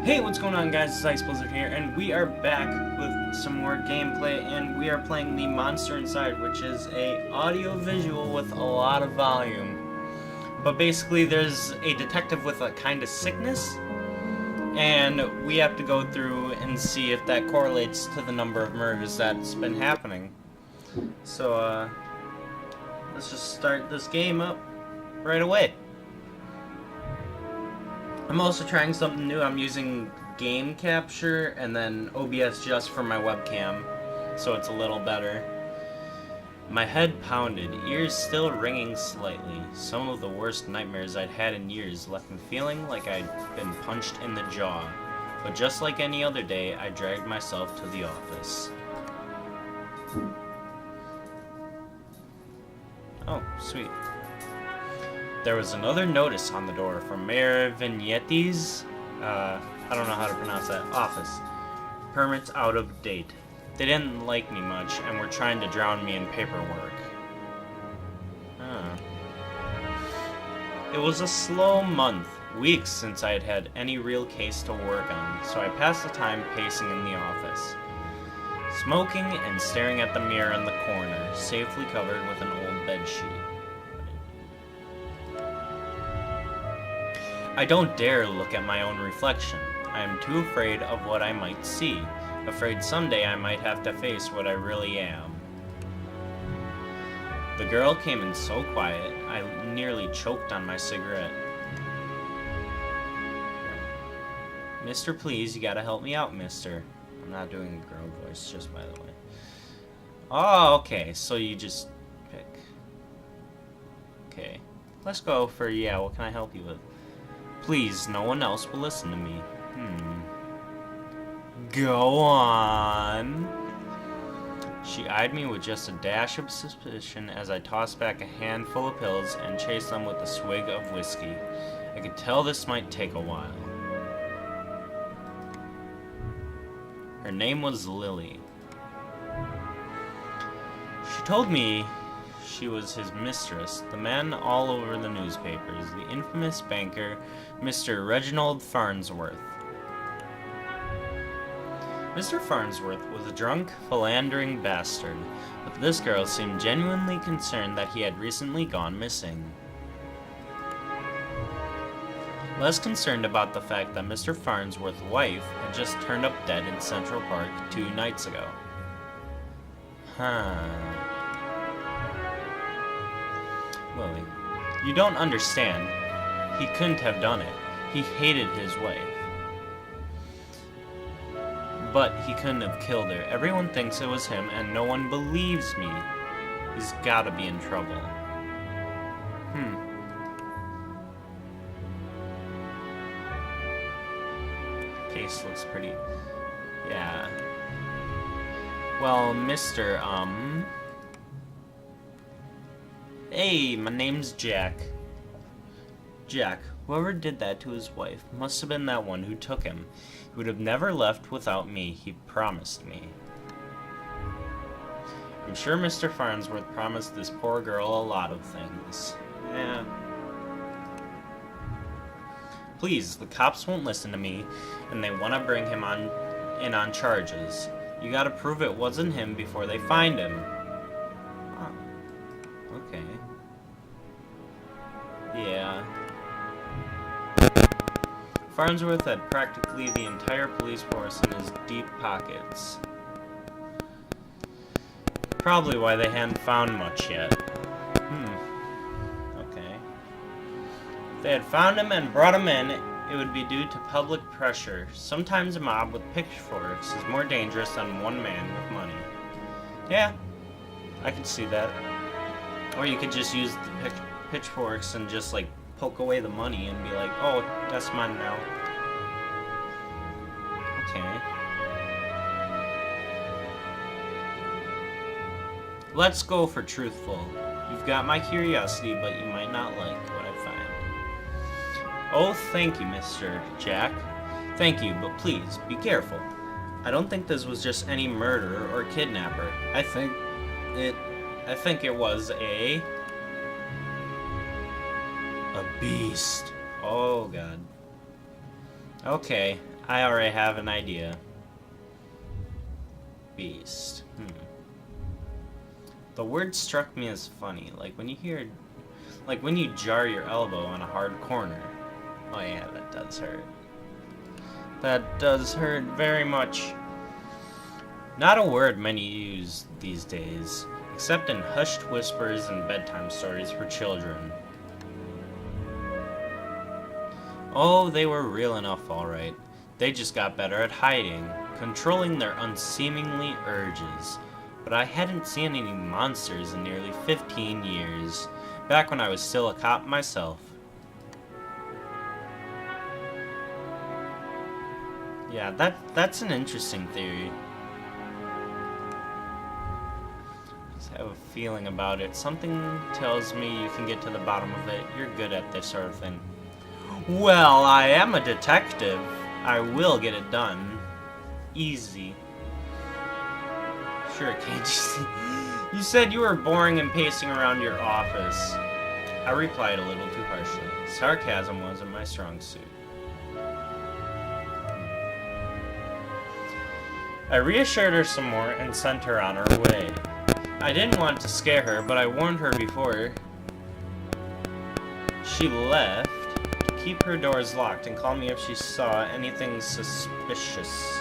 Hey, what's going on, guys? It's Ice Blizzard here, and we are back with some more gameplay, and we are playing The Monster Inside, which is a audio-visual with a lot of volume. But basically, there's a detective with a kind of sickness, and we have to go through and see if that correlates to the number of murders that's been happening. So, let's just start this game up right away. I'm also trying something new. I'm using game capture and then OBS just for my webcam, so it's a little better. My head pounded, ears still ringing slightly. Some of the worst nightmares I'd had in years left me feeling like I'd been punched in the jaw. But just like any other day, I dragged myself to the office. Oh, sweet. There was another notice on the door from Mayor Vignetti's, I don't know how to pronounce that, office. Permits out of date. They didn't like me much and were trying to drown me in paperwork. It was a slow month, weeks since I had had any real case to work on, so I passed the time pacing in the office. Smoking and staring at the mirror in the corner, safely covered with an old bedsheet. I don't dare look at my own reflection. I am too afraid of what I might see, afraid someday I might have to face what I really am. The girl came in so quiet, I nearly choked on my cigarette. Mister, please, you gotta help me out, mister. I'm not doing a girl voice, just by the way. Oh, okay, so you just pick. Okay, let's go for, yeah, what can I help you with? Please, no one else will listen to me. Go on. She eyed me with just a dash of suspicion as I tossed back a handful of pills and chased them with a swig of whiskey. I could tell this might take a while. Her name was Lily. She told me she was his mistress, the man all over the newspapers, the infamous banker, Mr. Reginald Farnsworth. Mr. Farnsworth was a drunk, philandering bastard, but this girl seemed genuinely concerned that he had recently gone missing. Less concerned about the fact that Mr. Farnsworth's wife had just turned up dead in Central Park 2 nights ago. Lily, you don't understand. He couldn't have done it. He hated his wife. But he couldn't have killed her. Everyone thinks it was him, and no one believes me. He's gotta be in trouble. Case looks pretty... yeah. Well, Mr. Hey, my name's Jack. Jack, whoever did that to his wife must have been that one who took him. He would have never left without me, he promised me. I'm sure Mr. Farnsworth promised this poor girl a lot of things. Yeah. Please, the cops won't listen to me, and they want to bring him in on charges. You gotta prove it wasn't him before they find him. Oh. Okay. Yeah. Farnsworth had practically the entire police force in his deep pockets. Probably why they hadn't found much yet. Okay. If they had found him and brought him in, it would be due to public pressure. Sometimes a mob with pitchforks is more dangerous than one man with money. Yeah, I could see that. Or you could just use the pitchforks and just, like, poke away the money and be like, oh, that's mine now. Okay. Let's go for truthful. You've got my curiosity, but you might not like what I find. Oh, thank you, Mr. Jack. Thank you, but please, be careful. I don't think this was just any murderer or kidnapper. I think it was a beast. Oh, God. Okay, I already have an idea. Beast. The word struck me as funny, like when you jar your elbow on a hard corner. Oh yeah, that does hurt. That does hurt very much. Not a word many use these days, except in hushed whispers and bedtime stories for children. Oh, they were real enough, all right. They just got better at hiding, controlling their unseemly urges. But I hadn't seen any monsters in nearly 15 years, back when I was still a cop myself. Yeah, that's an interesting theory. I have a feeling about it. Something tells me you can get to the bottom of it. You're good at this sort of thing. Well, I am a detective. I will get it done. Easy. Sure, can't you? You said you were boring and pacing around your office. I replied a little too harshly. Sarcasm wasn't my strong suit. I reassured her some more and sent her on her way. I didn't want to scare her, but I warned her before she left to keep her doors locked and call me if she saw anything suspicious.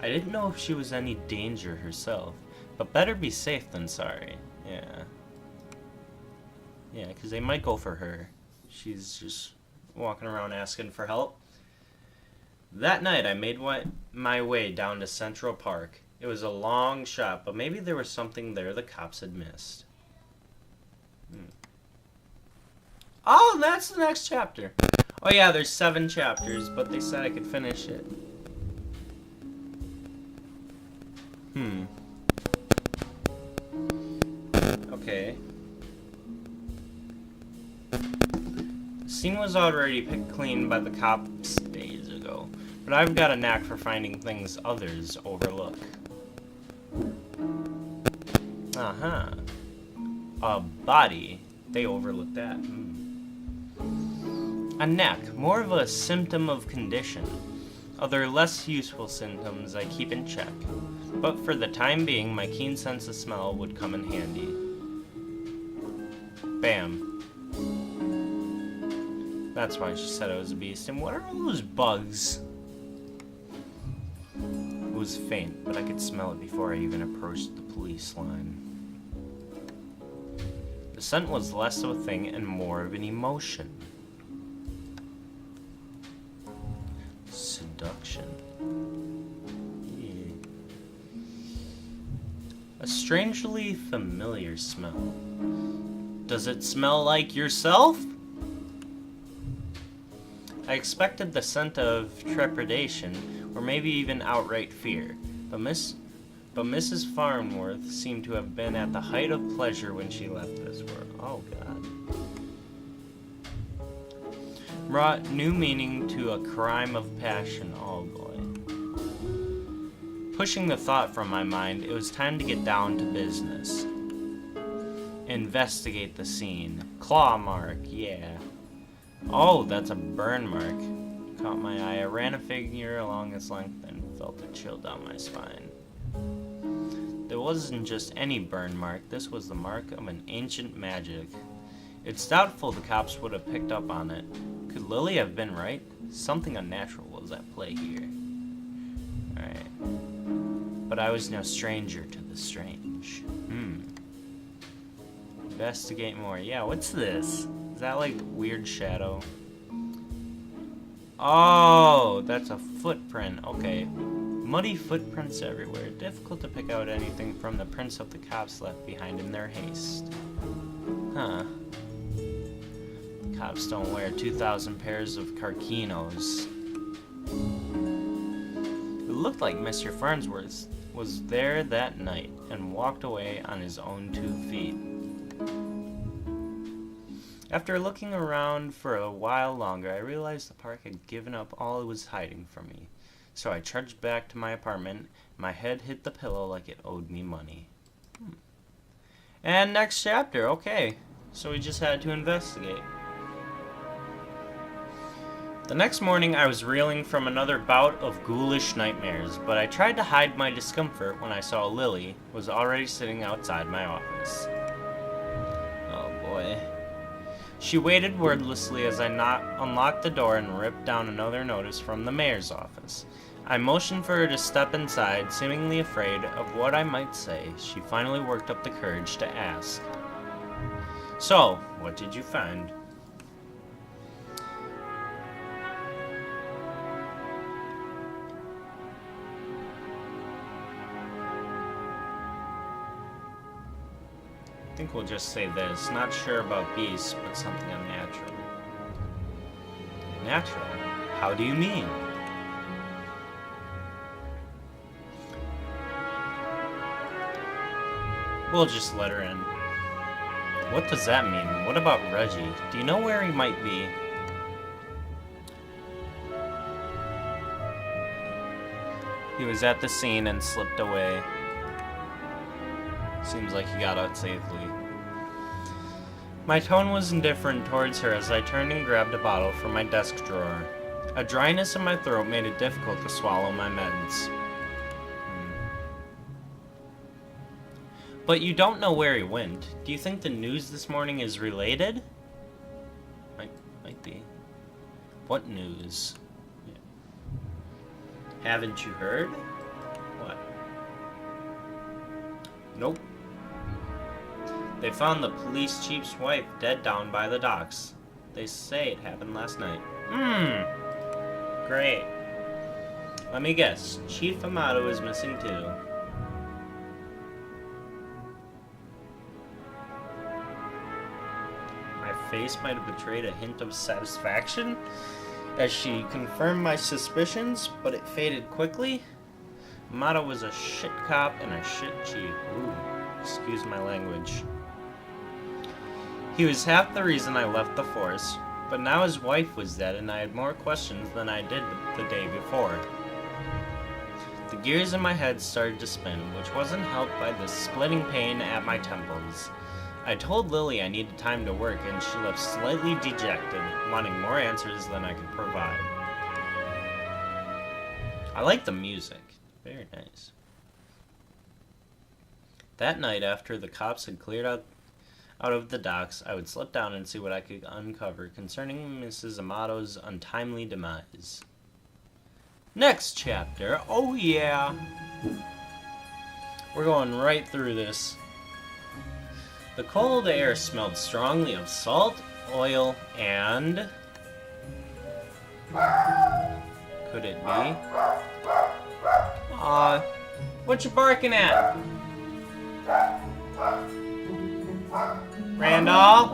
I didn't know if she was any danger herself, but better be safe than sorry. Yeah, because they might go for her. She's just walking around asking for help. That night, I made my way down to Central Park. It was a long shot, but maybe there was something there the cops had missed. Oh, that's the next chapter. Oh yeah, there's 7 chapters, but they said I could finish it. Okay. The scene was already picked clean by the cops days ago, but I've got a knack for finding things others overlook. A body. They overlooked that. A neck. More of a symptom of condition. Other less useful symptoms I keep in check. But for the time being, my keen sense of smell would come in handy. Bam. That's why she said I was a beast. And what are all those bugs? It was faint, but I could smell it before I even approached the police line. The scent was less of a thing and more of an emotion. Seduction. Yeah. A strangely familiar smell. Does it smell like yourself? I expected the scent of trepidation, or maybe even outright fear, but Mrs. Farnworth seemed to have been at the height of pleasure when she left this world. Oh, God. Brought new meaning to a crime of passion. Oh, boy. Pushing the thought from my mind, it was time to get down to business. Investigate the scene. Claw mark, yeah. Oh, that's a burn mark. Caught my eye. I ran a figure along its length and felt a chill down my spine. There wasn't just any burn mark. This was the mark of an ancient magic. It's doubtful the cops would have picked up on it. Could Lily have been right? Something unnatural was at play here. Alright. But I was no stranger to the strange. Investigate more. Yeah, what's this? Is that like weird shadow? Oh, that's a footprint. Okay. Muddy footprints everywhere. Difficult to pick out anything from the prints of the cops left behind in their haste. Huh. Cops don't wear 2,000 pairs of Carquinos. It looked like Mr. Farnsworth was there that night and walked away on his own 2 feet. After looking around for a while longer, I realized the park had given up all it was hiding from me. So I trudged back to my apartment. My head hit the pillow like it owed me money. And next chapter, okay. So we just had to investigate. The next morning, I was reeling from another bout of ghoulish nightmares, but I tried to hide my discomfort when I saw Lily was already sitting outside my office. Oh boy. She waited wordlessly as I unlocked the door and ripped down another notice from the mayor's office. I motioned for her to step inside, seemingly afraid of what I might say. She finally worked up the courage to ask. So, what did you find? I think we'll just say this. Not sure about beasts, but something unnatural. Natural? How do you mean? We'll just let her in. What does that mean? What about Reggie? Do you know where he might be? He was at the scene and slipped away. Seems like he got out safely. My tone was indifferent towards her as I turned and grabbed a bottle from my desk drawer. A dryness in my throat made it difficult to swallow my meds. But you don't know where he went. Do you think the news this morning is related? Might be. What news? Yeah. Haven't you heard? What? Nope. They found the police chief's wife dead down by the docks. They say it happened last night. Great. Let me guess. Chief Amato is missing too. My face might have betrayed a hint of satisfaction as she confirmed my suspicions, but it faded quickly. Amato was a shit cop and a shit chief. Ooh, excuse my language. He was half the reason I left the force, but now his wife was dead and I had more questions than I did the day before. The gears in my head started to spin, which wasn't helped by the splitting pain at my temples. I told Lily I needed time to work and she left slightly dejected, wanting more answers than I could provide. I like the music. Very nice. That night, after the cops had cleared out of the docks, I would slip down and see what I could uncover concerning Mrs. Amato's untimely demise. Next chapter. Oh yeah! We're going right through this. The cold air smelled strongly of salt, oil, and... Could it be? What you barking at? Randall?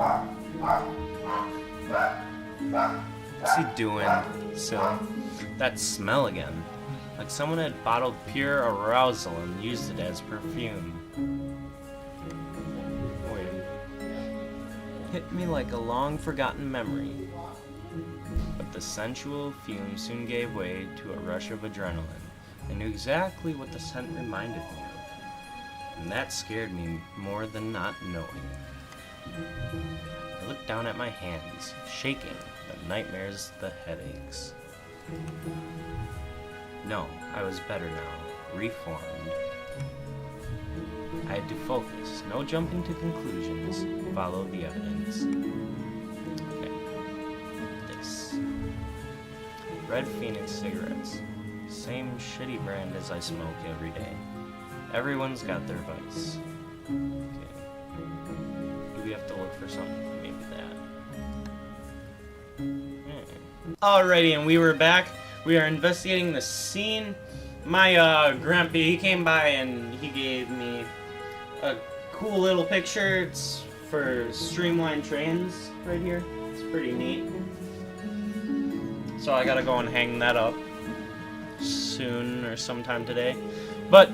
What's he doing? So, that smell again. Like someone had bottled pure arousal and used it as perfume. Wait. Hit me like a long-forgotten memory. But the sensual fume soon gave way to a rush of adrenaline. I knew exactly what the scent reminded me of. And that scared me more than not knowing. I looked down at my hands, shaking, the nightmares, the headaches. No, I was better now, reformed. I had to focus, no jumping to conclusions, follow the evidence. Okay. This. Red Phoenix cigarettes. Same shitty brand as I smoke every day. Everyone's got their vice. Okay. Do we have to look for something? Maybe that. Alrighty, and we were back. We are investigating the scene. My Grumpy, he came by and he gave me a cool little picture. It's for Streamline Trains right here. It's pretty neat. So I gotta go and hang that up soon or sometime today. But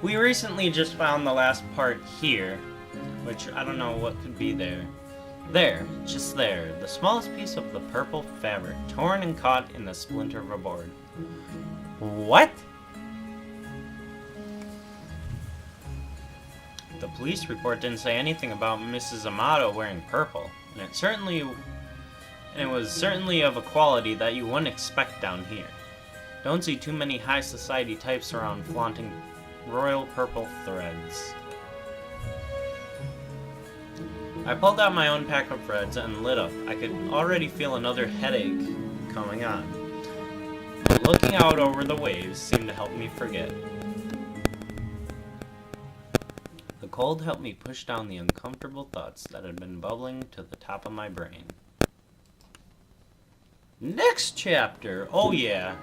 we recently just found the last part here, which I don't know what could be there. There, just there, the smallest piece of the purple fabric, torn and caught in the splinter of a board. What? The police report didn't say anything about Mrs. Amato wearing purple, and it certainly and it was certainly of a quality that you wouldn't expect down here. Don't see too many high society types around flaunting royal purple threads. I pulled out my own pack of threads and lit up. I could already feel another headache coming on. But looking out over the waves seemed to help me forget. The cold helped me push down the uncomfortable thoughts that had been bubbling to the top of my brain. Next chapter! Oh yeah!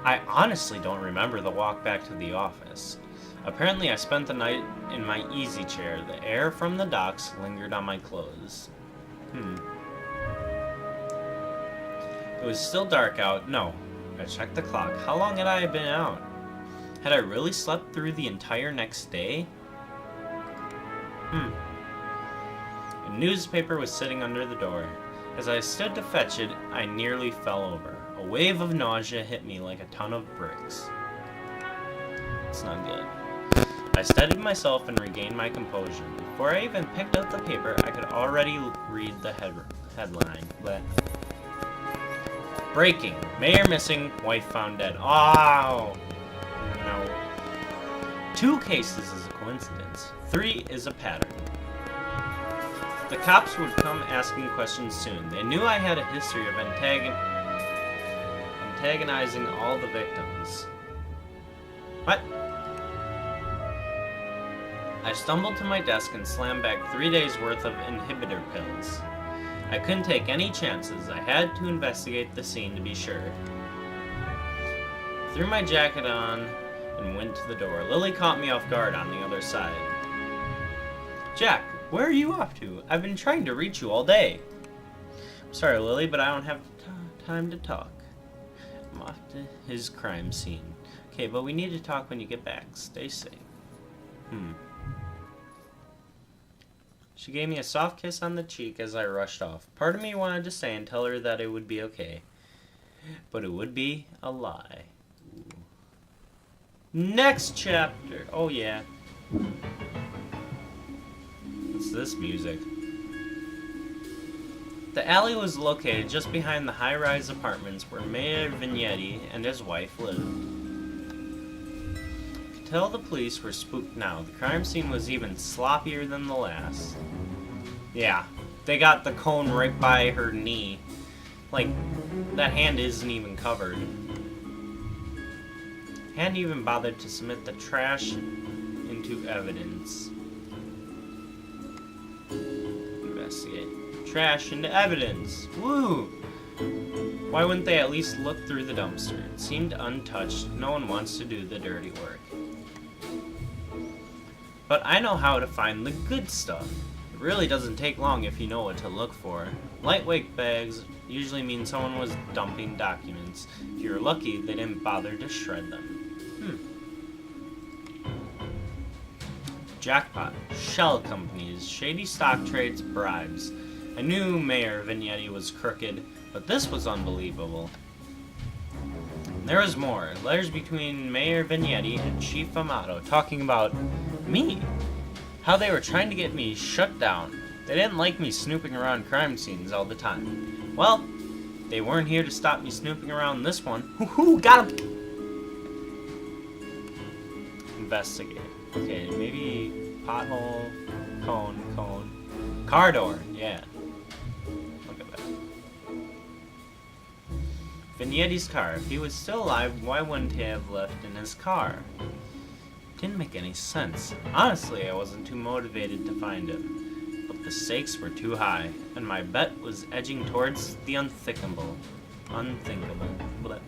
I honestly don't remember the walk back to the office. Apparently I spent the night in my easy chair. The air from the docks lingered on my clothes. It was still dark out. No, I checked the clock. How long had I been out? Had I really slept through the entire next day? A newspaper was sitting under the door. As I stood to fetch it, I nearly fell over. A wave of nausea hit me like a ton of bricks. It's not good. I steadied myself and regained my composure. Before I even picked up the paper, I could already read the headline. Breaking. Mayor missing, wife found dead. Oh! No. 2 cases is a coincidence. 3 is a pattern. The cops would come asking questions soon. They knew I had a history of antagonizing all the victims. What? I stumbled to my desk and slammed back 3 days' worth of inhibitor pills. I couldn't take any chances. I had to investigate the scene to be sure. Threw my jacket on and went to the door. Lily caught me off guard on the other side. Jack, where are you off to? I've been trying to reach you all day. I'm sorry, Lily, but I don't have time to talk. I'm off to his crime scene. Okay, but we need to talk when you get back. Stay safe. She gave me a soft kiss on the cheek as I rushed off. Part of me wanted to stay and tell her that it would be okay. But it would be a lie. Ooh. Next chapter! Oh yeah. What's this music? The alley was located just behind the high-rise apartments where Mayor Vignetti and his wife lived. Tell the police were spooked now. The crime scene was even sloppier than the last. Yeah, they got the cone right by her knee. Like, that hand isn't even covered. Hadn't even bothered to submit the trash into evidence. Investigate. Trash into evidence. Woo! Why wouldn't they at least look through the dumpster? It seemed untouched. No one wants to do the dirty work. But I know how to find the good stuff. It really doesn't take long if you know what to look for. Lightweight bags usually mean someone was dumping documents. If you're lucky, they didn't bother to shred them. Jackpot. Shell companies. Shady stock trades. Bribes. I knew Mayor Vignetti was crooked, but this was unbelievable. There was more. Letters between Mayor Vignetti and Chief Amato talking about me. How they were trying to get me shut down. They didn't like me snooping around crime scenes all the time. Well, they weren't here to stop me snooping around this one. Hoo-hoo, got him! Investigate. Okay, maybe pothole, cone. Car door, yeah. Look at that. Vignetti's car. If he was still alive, why wouldn't he have left in his car? Didn't make any sense. Honestly, I wasn't too motivated to find him. But the stakes were too high, and my bet was edging towards the unthinkable. Blech.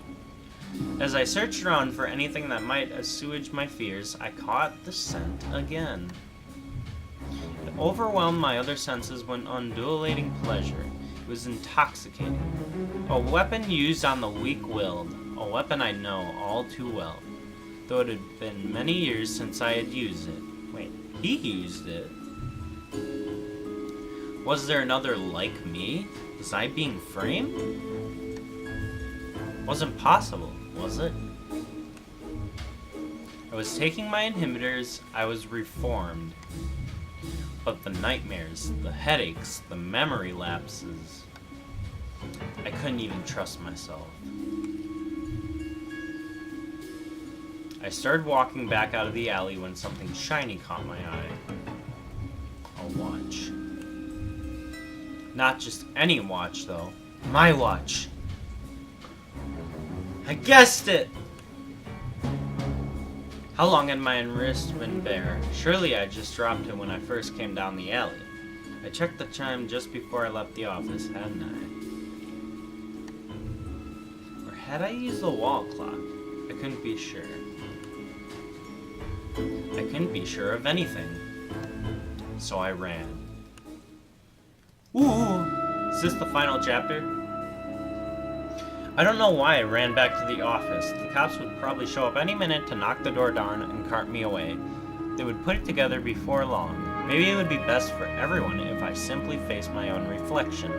As I searched around for anything that might assuage my fears, I caught the scent again. It overwhelmed my other senses with undulating pleasure. It was intoxicating. A weapon used on the weak-willed. A weapon I know all too well. Though it had been many years since I had used it. Wait, he used it? Was there another like me? Was I being framed? Wasn't possible, was it? I was taking my inhibitors, I was reformed. But the nightmares, the headaches, the memory lapses... I couldn't even trust myself. I started walking back out of the alley when something shiny caught my eye. A watch. Not just any watch, though. My watch. I guessed it! How long had my wrist been bare? Surely I just dropped it when I first came down the alley. I checked the chime just before I left the office, hadn't I? Or had I used the wall clock? I couldn't be sure. I couldn't be sure of anything. So I ran. Ooh! Is this the final chapter? I don't know why I ran back to the office. The cops would probably show up any minute to knock the door down and cart me away. They would put it together before long. Maybe it would be best for everyone if I simply faced my own reflection.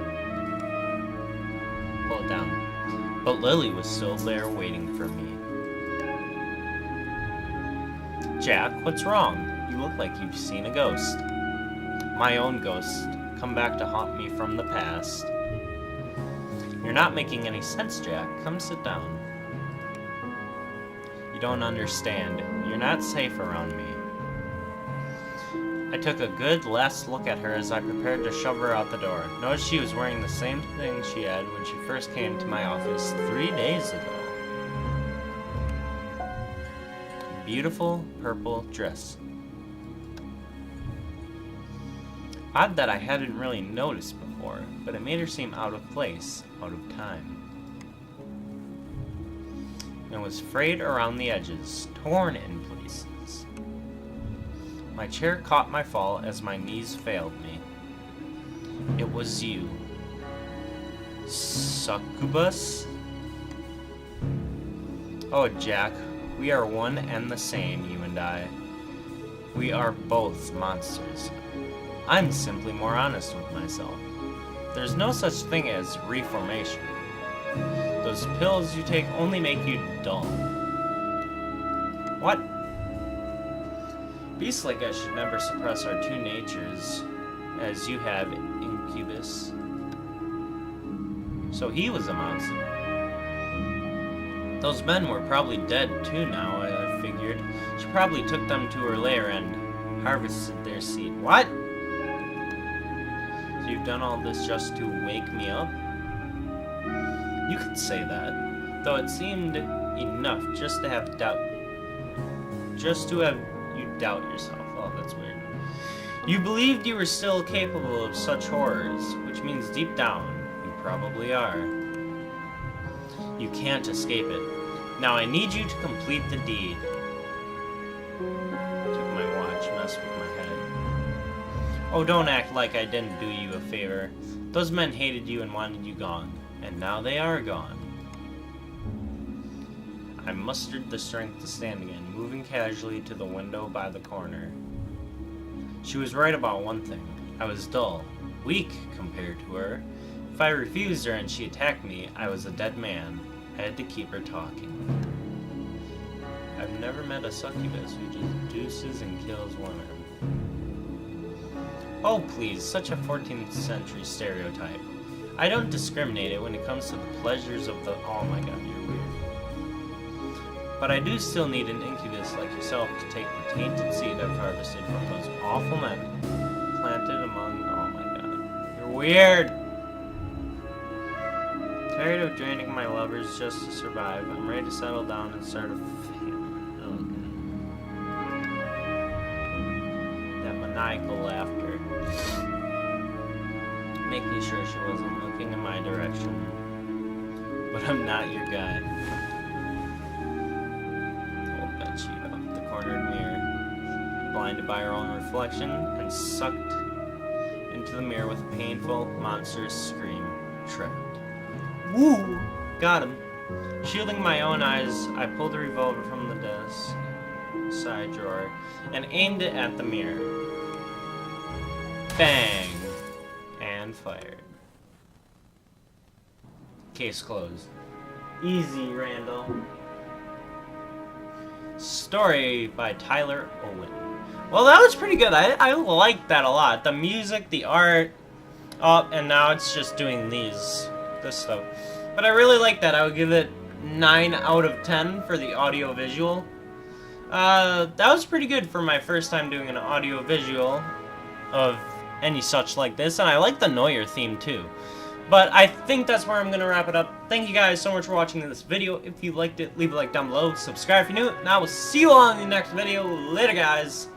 Pull it down. But Lily was still there waiting for me. Jack, what's wrong? You look like you've seen a ghost. My own ghost, come back to haunt me from the past. You're not making any sense, Jack. Come sit down. You don't understand. You're not safe around me. I took a good last look at her as I prepared to shove her out the door. Noticed she was wearing the same thing she had when she first came to my office 3 days ago. Beautiful purple dress. Odd that I hadn't really noticed before, but it made her seem out of place, out of time. It was frayed around the edges, torn in places. My chair caught my fall as my knees failed me. It was you. Succubus? Oh, Jack, we are one and the same, you and I. We are both monsters. I'm simply more honest with myself. There's no such thing as reformation. Those pills you take only make you dull. What? Beasts like us should never suppress our two natures, as you have, Incubus. So he was a monster. Those men were probably dead too now, I figured. She probably took them to her lair and harvested their seed. What? So you've done all this just to wake me up? You could say that, though it seemed enough just to have doubt. Just to have you doubt yourself. Oh, that's weird. You believed you were still capable of such horrors, which means deep down, you probably are. You can't escape it. Now I need you to complete the deed. Took my watch, messed with my head. Oh, don't act like I didn't do you a favor. Those men hated you and wanted you gone, and now they are gone. I mustered the strength to stand again, moving casually to the window by the corner. She was right about one thing. I was dull, weak compared to her. If I refused her and she attacked me, I was a dead man. I had to keep her talking. I've never met a succubus who just deuces and kills women. Oh please, such a 14th century stereotype. I don't discriminate it when it comes to the pleasures of the... Oh my god, you're weird. But I do still need an incubus like yourself to take the tainted seed I've harvested from those awful men. Planted among... Oh my god. You're weird! Tired of draining my lovers just to survive, I'm ready to settle down and start a family. That maniacal laughter. Making sure she wasn't looking in my direction. But I'm not your guy. Old bedsheet off the cornered mirror. Blinded by her own reflection and sucked into the mirror with a painful, monstrous scream. Trapped. Woo! Got him. Shielding my own eyes, I pulled the revolver from the desk side drawer and aimed it at the mirror. Bang! And fired. Case closed. Easy, Randall. Story by Tyler Owen. Well, that was pretty good. I liked that a lot. The music, the art. Oh, and now it's just doing these. this stuff. But I really like that. I would give it 9 out of 10 for the audio visual. That was pretty good for my first time doing an audio visual of any such like this, and I like the Neuer theme too. But I think that's where I'm going to wrap it up. Thank you guys so much for watching this video. If you liked it, leave a like down below. Subscribe if you're new, and I will see you all in the next video. Later, guys.